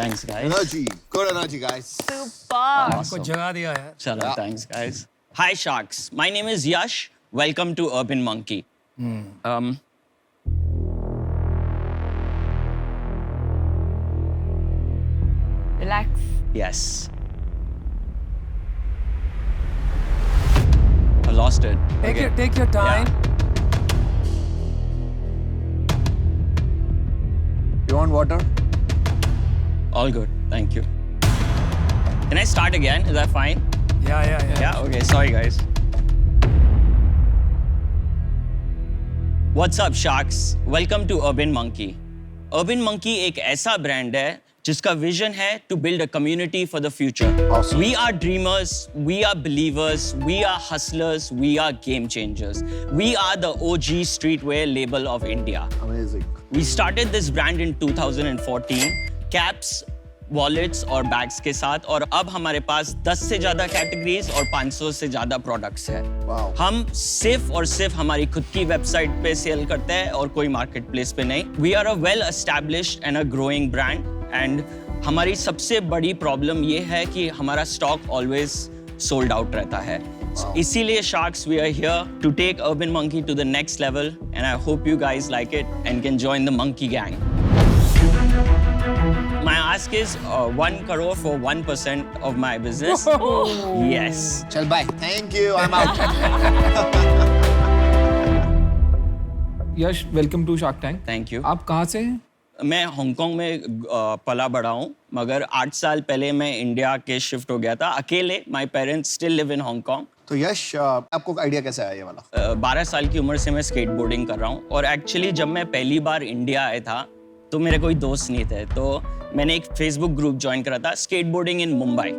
Thanks, guys. Energy. Good energy, guys. Super. आपको जगा दिया यार. Chalo, thanks, guys. Hi, Sharks. My name is Yash. Welcome to Urban Monkey. Relax. Yes. I lost it. Take your time. You want water? All good. Thank you. Can I start again? Is that fine? Yeah. Yeah, okay. Sorry, guys. What's up, Sharks? Welcome to Urban Monkey. Urban Monkey एक ऐसा brand है जिसका vision है to build a community for the future. Awesome. We are dreamers, we are believers, we are hustlers, we are game changers. We are the OG streetwear label of India. Amazing. We started this brand in 2014, caps, wallets और bags के साथ, और अब हमारे पास 10 से ज़्यादा categories और 500 से ज़्यादा products है। Wow. हम सिर्फ और सिर्फ हमारी खुद की वेबसाइट पे सेल करते हैं और कोई मार्केट प्लेस पे नहीं। We are a well established and a growing brand, and हमारी सबसे बड़ी प्रॉब्लम ये है कि हमारा स्टॉक ऑलवेज सोल्ड आउट रहता है। इसीलिए Sharks, we are here to take Urban Monkey to the next level, and I hope you guys like it and can join the Monkey Gang. My ask is 1 crore for 1% of my business. Yes. Chal bye. Thank you. I'm out. Yash, welcome to Shark Tank. Thank you. आप कहाँ से हैं? मैं Hong Kong में पला बड़ा हूँ, मगर 8 साल पहले मैं इंडिया के शिफ्ट हो गया था अकेले. My parents still live in Hong Kong. तो यश, आपको आइडिया कैसे आया ये वाला? 12 साल की उम्र से मैं स्केटबोर्डिंग कर रहा हूँ, और एक्चुअली जब मैं पहली बार इंडिया आया था तो मेरे कोई दोस्त नहीं थे, तो मैंने एक फेसबुक ग्रुप ज्वाइन करा था, स्केटबोर्डिंग इन मुंबई.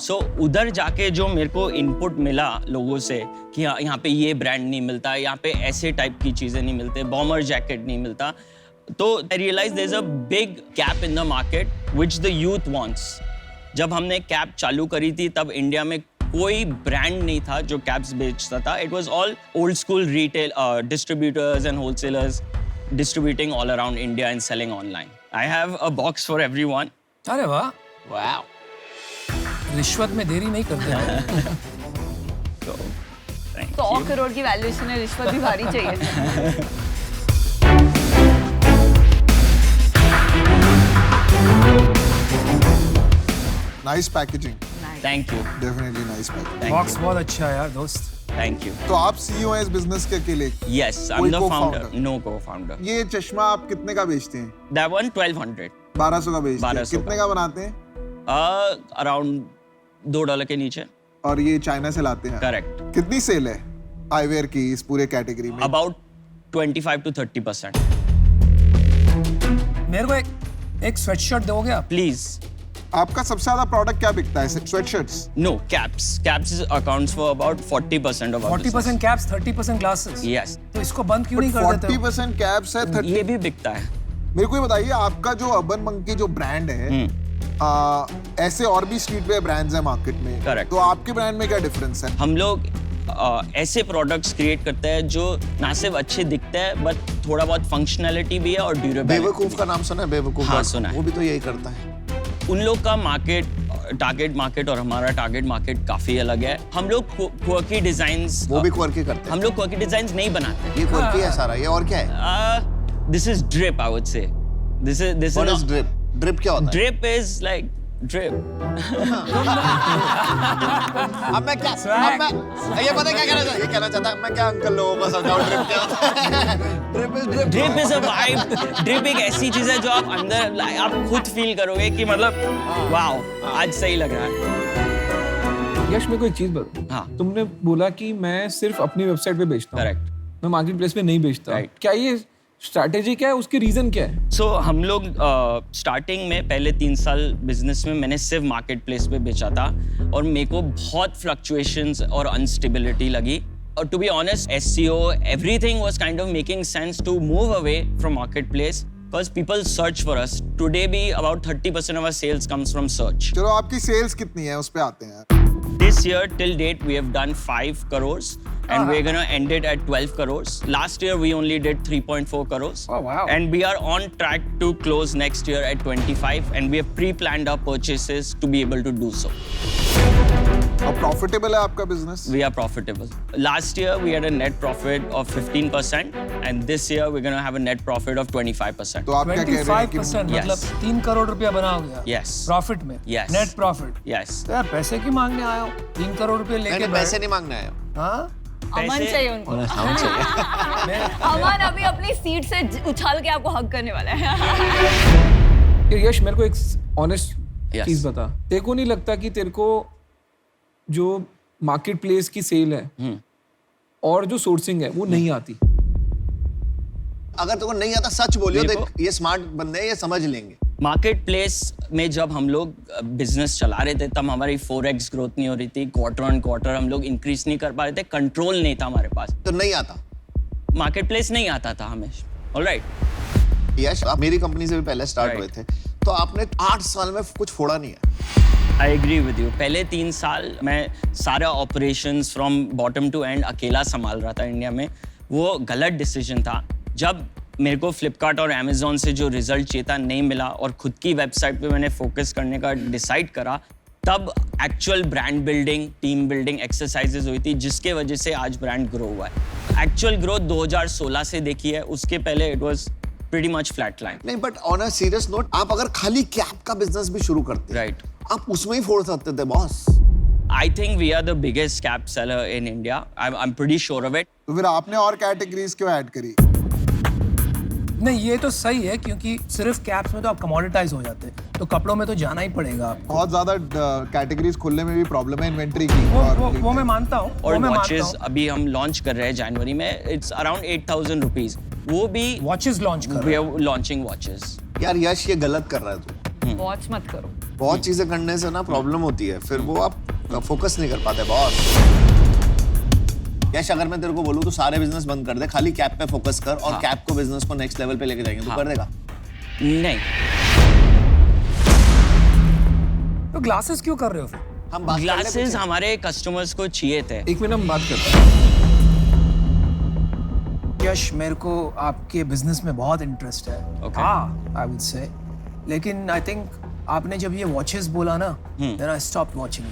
सो उधर जाके जो मेरे को इनपुट मिला लोगों से कि यहाँ पे ये ब्रांड नहीं मिलता, यहाँ पे ऐसे टाइप की चीज़ें नहीं मिलते, बॉमर जैकेट नहीं मिलता, तो I realise there is a big gap in the market which the youth wants. जब हमने कैप चालू करी थी तब इंडिया में कोई ब्रांड नहीं था जो कैप्स बेचता था. It was all old school retail distributors and wholesalers distributing all around India and selling online. I have a box for everyone. अरे वाह, Wow. रिश्वत में देरी नहीं करते हैं. So, thank 100 you. करोड़ की वैल्यूएशन है, रिश्वत भी भारी चाहिए. Nice packaging. Thank you. Definitely nice packaging. Thank box you. बहुत अच्छा है यार दोस्त. Thank you. तो आप CEO हैं इस बिजनेस के अकेले? Yes, I'm कोई the founder. co-founder? No co-founder. ये चश्मा आप कितने का बेचते हैं? That one 1200. 1200 का बेचते हैं. 1200 कितने का. का बनाते हैं? Around $2 के नीचे. और ये चाइना से लाते हैं? Correct. कितनी सेल है आईवेयर की इस पूरे कैटेगरी में? About 25 to 30%. मेरे को एक स्वेटशर्ट दोगे आप? Please. आपका सबसे ज्यादा प्रोडक्ट क्या बिकता है? Sweatshirts? No, caps. Caps accounts for about 40% of our 40% caps, 30% glasses. Yes. तो इसको बंद क्यों नहीं कर देते हो? 40% कैप्स है, 30. ये भी बिकता है. मेरे को ये बताइए, आपका जो अर्बन मंकी जो ब्रांड है, ऐसे और भी स्ट्रीटवेयर ब्रांड्स हैं मार्केट में. Correct. तो आपके ब्रांड में क्या डिफरेंस है? हम लोग ऐसे प्रोडक्ट्स क्रिएट करते हैं जो ना सिर्फ अच्छे दिखते हैं बट थोड़ा बहुत फंक्शनैलिटी भी है और ड्यूरेबिलिटी. बेवकूफ का नाम सुना है? बेवकूफ? हाँ, सुना है. वो भी तो यही करता है. उन लोग का टारगेट मार्केट और हमारा टारगेट मार्केट काफी अलग है. हम लोग क्वर्की डिजाइन्स, वो भी क्वर्की करते हैं. हम लोग क्वर्की डिजाइन्स नहीं बनाते. ये क्वर्की है सारा. ये और क्या है? This is drip, I would say. This What is is drip? Drip क्या होता है? Drip is like drip. अब मैं ये पता है क्या कहना चाहता? ये कहना चाहता मैं क्या अंकल लोगों को समझाऊं ड्रिप क्या होता है? Drip is a vibe. Drip एक ऐसी चीज है जो आप अंदर आप खुद फील करोगे कि मतलब वाओ, आज सही लग रहा है. यश, मेरे को एक चीज बता. हाँ. तुमने बोला कि मैं सिर्फ अपनी वेबसाइट पे बेचता हूँ. करेक्ट. मैं मार्केट प्लेस पे नहीं बेचता. Right. क्या ये स्ट्रैटेजी क्या है? उसकी रीजन क्या है? सो हम लोग स्टार्टिंग में पहले 3 साल बिजनेस में मैंने सिर्फ मार्केट प्लेस पे बेचा था, और मेरे को बहुत फ्लक्चुएशंस और अनस्टेबिलिटी लगी. और to be honest, SEO everything was kind of making sense to move away from marketplace because people search for us. Today भी about 30% of our sales comes from search. चलो, आपकी सेल्स कितनी है उस पे आते हैं. This year till date we have done 5 crores and we're going to end it at 12 crores. Last year we only did 3.4 crores. Oh, wow. And we are on track to close next year at 25 and we have pre-planned our purchases to be able to do so. अब profitable है आपका business? We are profitable. Last year we had a net profit of 15% and this year we're going to have a net profit of 25%. तो आप क्या कह रहे हैं कि 25% Yes. मतलब 3 करोड़ रुपया बना हो गया Yes. प्रॉफिट में Yes. Net profit. Yes. तो यार पैसे की मांगने आए हो 3 करोड़ रुपए लेके मैंने पैसे नहीं मांगने आया हूँ। हाँ अमन चाहिए उनको। हम चाहिए। अमन अभी अपनी सीट से उछाल के आपको हग करने वाला है। ये यश मेरे को एक ऑनेस्ट Yes. चीज बता, तेरे को नहीं लगता कि तेरे को जो मार्केट प्लेस की सेल है और जो सोर्सिंग है वो नहीं आती? अगर तुमको नहीं आता सच बोलियो, मेरे देख ये स्मार्ट बंदे हैं, ये समझ लेंगे। मार्केट प्लेस में जब हम लोग बिजनेस चला रहे थे तब हमारी 4x ग्रोथ नहीं हो रही थी, क्वार्टर ऑन क्वार्टर हम लोग इंक्रीज नहीं कर पा रहे थे, कंट्रोल नहीं था हमारे पास, तो नहीं आता। मार्केट प्लेस नहीं आता था हमें। ऑलराइट, यश, आप मेरी कंपनी से भी पहले स्टार्ट Right. हुए थे, तो आपने 8 साल में कुछ फोड़ा नहीं है। I agree with you. पहले 3 साल मैं सारा operations from bottom to end अकेला संभाल रहा था इंडिया में। वो गलत डिसीजन था। जब मेरे को फ्लिपकार्ट और अमेजोन से जो रिजल्ट चाहिए था नहीं मिला और खुद की वेबसाइट पे मैंने फोकस करने का डिसाइड करा, तब actual brand building, team building exercises हुई थी जिसके वजह से आज ब्रांड ग्रो हुआ है। एक्चुअल ग्रोथ 2016 से देखी है, उसके पहले it was pretty much flat line. नहीं, but on a serious note, आप अगर खाली कैप का बिजनेस भी शुरू करते राइट, आप उसमें ही फोड़ सकते थे boss. I think we are the biggest cap seller in India. I am pretty sure of it. तो फिर आपने और कैटेगरीज क्यों ऐड करी? नहीं ये तो सही है क्योंकि सिर्फ कैप्स में तो आप कमोडिटाइज हो जाते हैं, तो कपड़ों में तो जाना ही पड़ेगा आपको। बहुत ज्यादा कैटेगरीज खोलने में भी प्रॉब्लम है इन्वेंटरी की। और वो मैं मानता हूँ। और वो मैं मानता वॉचेस हूँ। अभी हम लॉन्च कर रहे हैं जनवरी में, इट्स अराउंड 8,000 रुपीज। वो भी वॉचेस लॉन्च कर वी रहे हैं। Are launching watches. यार यश, ये गलत कर रहा है तू। वॉच मत करो। बहुत चीजें करने से ना प्रॉब्लम होती है, फिर वो आप फोकस नहीं कर पाते बॉस। यश, अगर मैं तेरे को बोलूँ तो सारे बिजनेस बंद कर दे, खाली कैप पे फोकस कर और कैप को बिजनेस को नेक्स्ट लेवल पे लेके जाएंगे, तो कर देगा? नहीं, तो ग्लासेस क्यों कर रहे हो फिर? हम बात कर ले ग्लासेस कुछ। हमारे कस्टमर्स को चाहिए थे। एक मिनट हम बात करते हैं। यश, मेरे को आपके बिजनेस में बहुत इंटरेस्ट है। Okay. हाँ, आई वुड से, लेकिन आई थिंक आपने जब ये वॉचेस बोला ना, देन आई स्टॉप्ड वाचिंग।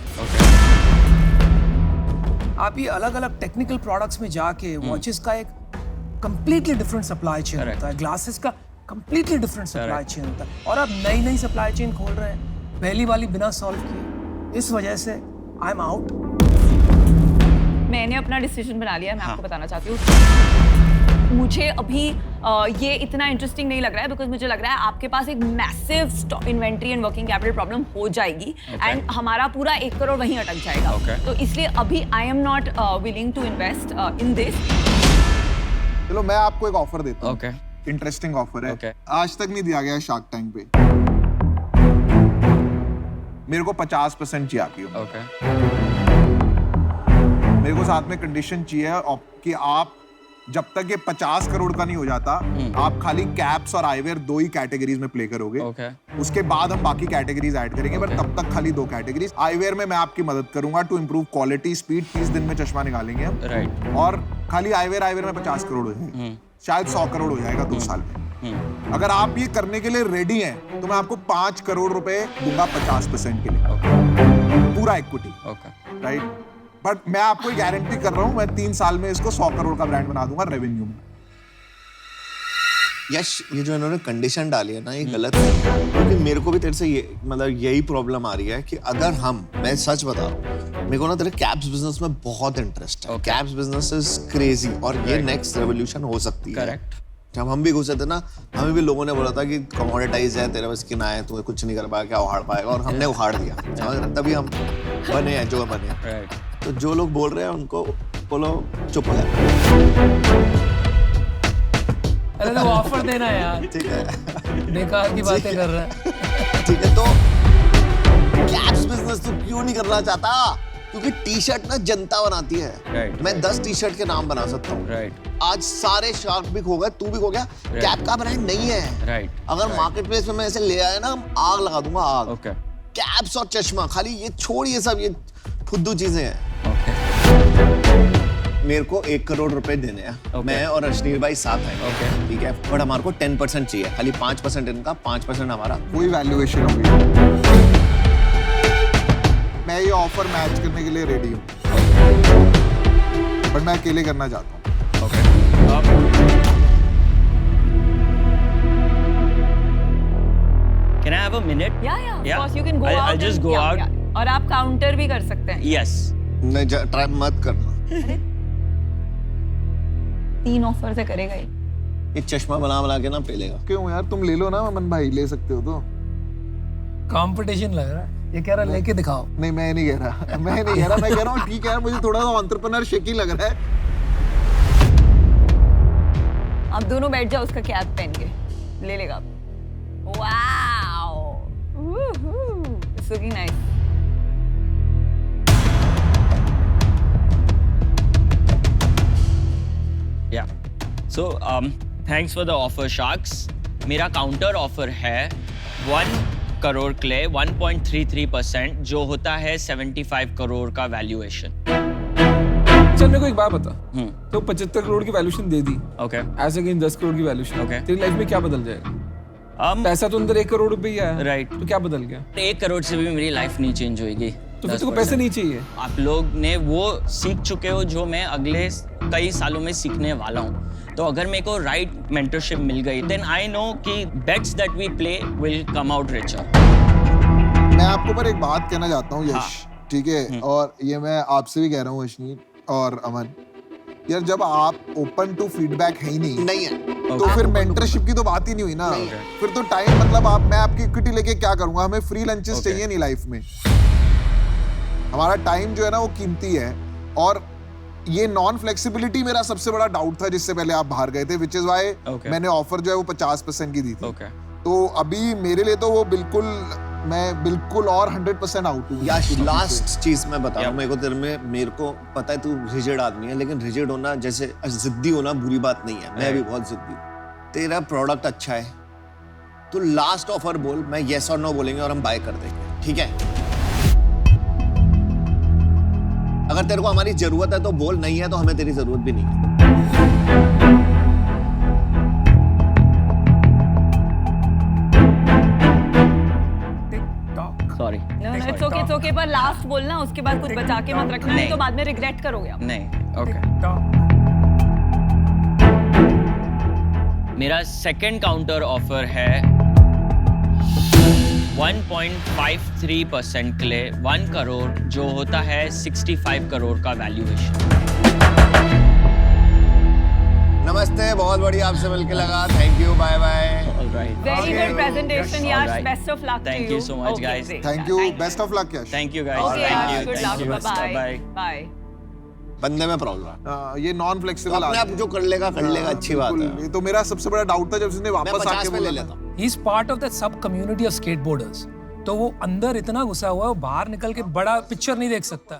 आप ये अलग अलग टेक्निकल प्रोडक्ट्स में जाके वॉचेस का एक completely different supply chain Correct. होता है, ग्लासेस का कंप्लीटली डिफरेंट सप्लाई चेन होता है, और आप नई नई सप्लाई चेन खोल रहे हैं, पहली वाली बिना सॉल्व किए। इस वजह से आई एम आउट। मैंने अपना डिसीजन बना लिया है, मैं आपको बताना चाहती हूँ। मुझे अभी ये इतना इंटरेस्टिंग नहीं लग रहा है, बिकॉज मुझे लग रहा है आपके पास एक massive inventory and working capital problem हो जाएगी एंड हमारा पूरा 1 करोड़ वहीं अटक जाएगा। Okay. तो इसलिए अभी I am not willing to invest in this. चलो मैं आपको एक ऑफर देता हूँ। ओके, इंटरेस्टिंग ऑफर है। Okay. आज तक नहीं दिया गया शार्क टैंक पे। मेरे को 50% चाहिए आपकी। ओके, मेरे को साथ में कंडीशन चाहिए कि आप जब तक ये 50 करोड़ का नहीं हो जाता, आप खाली कैप्स और आईवेयर 2 ही कैटेगरीज में प्ले करोगे। ओके, उसके बाद हम बाकी कैटेगरीज ऐड करेंगे, पर तब तक खाली 2 कैटेगरीज। आईवेयर में मैं आपकी मदद करूंगा टू इंप्रूव क्वालिटी, स्पीड। 30 दिन में चश्मा निकालेंगे हम। राइट, और खाली आईवेयर में 50 करोड़ हो जाएगा, शायद 100 करोड़ हो जाएगा 2 साल में। अगर आप ये करने के लिए रेडी हैं तो मैं आपको 5 करोड़ रुपए दूंगा 50% के लिए, पूरा इक्विटी। Okay, right? बट मैं आपको गारंटी कर रहा हूं, मैं 3 साल में इसको 100 करोड़ का ब्रांड बना दूंगा रेवेन्यू में। यश, ये जो इन्होंने कंडीशन डाली है ना, ये गलत है, क्योंकि मेरे को भी तेरे से ये मतलब यही प्रॉब्लम आ रही है कि अगर मैं सच बता रहा हूँ, मेरे को ना तेरे कैप्स बिजनेस में बहुत इंटरेस्ट है। कैप्स बिजनेस इज क्रेजी और ये नेक्स्ट रेवोल्यूशन हो सकती है। करेक्ट। जब हम भी घुसे थे ना, हमें भी लोगों ने बोला था कि कमोडिटाइज है, तेरे बस की ना है, तू कुछ नहीं कर पाएगा, क्या उखाड़ पाएगा, और हमने उखाड़ दिया। समझ रहे? तभी हम बने हैं जो बने हैं। राइट, तो जो लोग बोल रहे हैं उनको बोलो चुप हो जाओ। अरे तो ऑफर देना यार, ठीक है, बेकार की बातें कर रहा है। ठीक है। तो कैप्स बिजनेस तू क्यों नहीं करना चाहता? क्योंकि टी शर्ट ना जनता बनाती है। Right. मैं 10 टी शर्ट के नाम बना सकता हूँ। राइट, आज सारे शार्क भी खो गए, तू भी खो गया। कैप का ब्रांड नहीं है। राइट, अगर मार्केट प्लेस में मैं ऐसे ले आया ना, आग लगा दूंगा, आग। ओके, कैप्स और चश्मा, खाली ये छोड़, ये सब ये फुद्दू चीजें हैं। ओके मेरे को 1 करोड़ रुपए देने हैं। Okay. मैं और अश्नीर भाई साथ हैं। Okay. ठीक है, बट हमारे को 10% चाहिए, खाली 5% इनका, 5% हमारा। कोई वैल्यूएशन होगी। मैं ये ऑफर मैच करने के लिए रेडी हूँ, पर मैं अकेले करना चाहता हूँ। Can I have a minute? Yeah, of Yeah. course you can go I'll out. just and- go yeah, out. yeah. और आप काउंटर भी कर सकते हैं। Yes. नहीं, ट्राई मत करना। 3 ऑफर से करेगा ये। ये चश्मा बना के ना पेलेगा। क्यों यार, तुम ले लो ना अमन भाई, ले सकते हो तो। कंपटीशन लग रहा है, ये कह रहा लेके दिखाओ। नहीं, मैं नहीं कह रहा, मैं कह रहा हूँ ठीक है यार, मुझे थोड़ा सा एंटरप्रेन्योर शेकी लग रहा है। आप दोनों बैठ जाओ उसका कैप पहन के, ले लेगा। Wow, it's looking nice. Yeah. So, thanks for the offer, Sharks. मेरा काउंटर ऑफर है 1 करोड़ के लिए 1.33%, जो होता है 75 करोड़ का वैल्यूएशन। चल मेरे को एक बात बता, तो 75 करोड़ की वैल्यूएशन दे दी, ओके ऐसे अगेंस्ट 10 करोड़ की वैल्यूएशन, Okay. तेरी लाइफ में क्या बदल जाएगा? पैसा तो अंदर 1 करोड़ रुपए ही आया, Right. तो क्या बदल गया? 1 करोड़ से भी मेरी लाइफ नहीं चेंज होगी। तो फिर तुमको पैसे नहीं चाहिए? आप लोग ने वो सीख चुके हो जो मैं अगले कई सालों में सीखने वाला हूँ। तो अगर मेरे को राइट मेंटरशिप मिल गई, देन आई नो कि bets that we play will come out richer. मैं आपको पर एक बात कहना चाहता हूँ यश, ठीक है, और ये मैं आपसे भी कह रहा हूँ अश्नीर और अमन, यार जब आप ओपन टू फीडबैक है ही नहीं है। तो फिर मेंटरशिप की तो बात ही नहीं हुई ना। फिर तो टाइम मतलब आप, मैं आपकी इक्विटी लेके क्या करूंगा? हमें फ्री लंचेस चाहिए नहीं लाइफ में। हमारा टाइम जो है ना वो कीमती है, और ये नॉन फ्लेक्सिबिलिटी मेरा सबसे बड़ा डाउट था जिससे पहले आप बाहर गए थे, विच इज वाई मैंने ऑफर जो है वो 50% की दी थी। तो अभी मेरे लिए तो वो बिल्कुल, मैं बिल्कुल और 100% आउट हूँ। या लास्ट चीज मैं बता रहा हूँ, मेरे को पता है तू रिजिड आदमी है, लेकिन रिजिड होना, जैसे जिद्दी होना बुरी बात नहीं है। मैं भी बहुत जिद्दी हूँ। तेरा प्रोडक्ट अच्छा है, तू लास्ट ऑफर बोल, मैं येस और नो बोलेंगे और हम बाय कर देंगे, ठीक है? अगर तेरे को हमारी जरूरत है तो बोल, नहीं है तो हमें तेरी जरूरत भी नहीं है। सॉरी। No, it's okay, पर लास्ट बोलना, उसके बाद कुछ बचा के मत रखना, नहीं तो बाद में रिग्रेट करोगे आप। नहीं, ओके। मेरा सेकंड काउंटर ऑफर है 1.53% के लिए 1 करोड़, जो होता है 65 करोड़ का वैल्यूएशन। नमस्ते, बहुत बढ़िया आपसे मिलके लगा। Thank you, bye bye. Alright. Very good presentation, Yash. Alright. Best of luck to you. Thank you so much, Okay, guys. great. Thank Yeah, you, thank you. Best of luck Yash. Thank you guys. Okay, thank Yash. You. Good luck. Bye-bye. Bye. Bye. बंदे में problem है, ये non flexible अपने आप जो कर लेगा अच्छी बात है। ये तो मेरा सबसे बड़ा डाउट था जब उसने मैं वापस 50 आके पे ले बोला लेता हूँ। He is part of the sub community of skateboarders, तो वो अंदर इतना घुसा हुआ है, वो बाहर निकल के बड़ा पिक्चर नहीं देख सकता।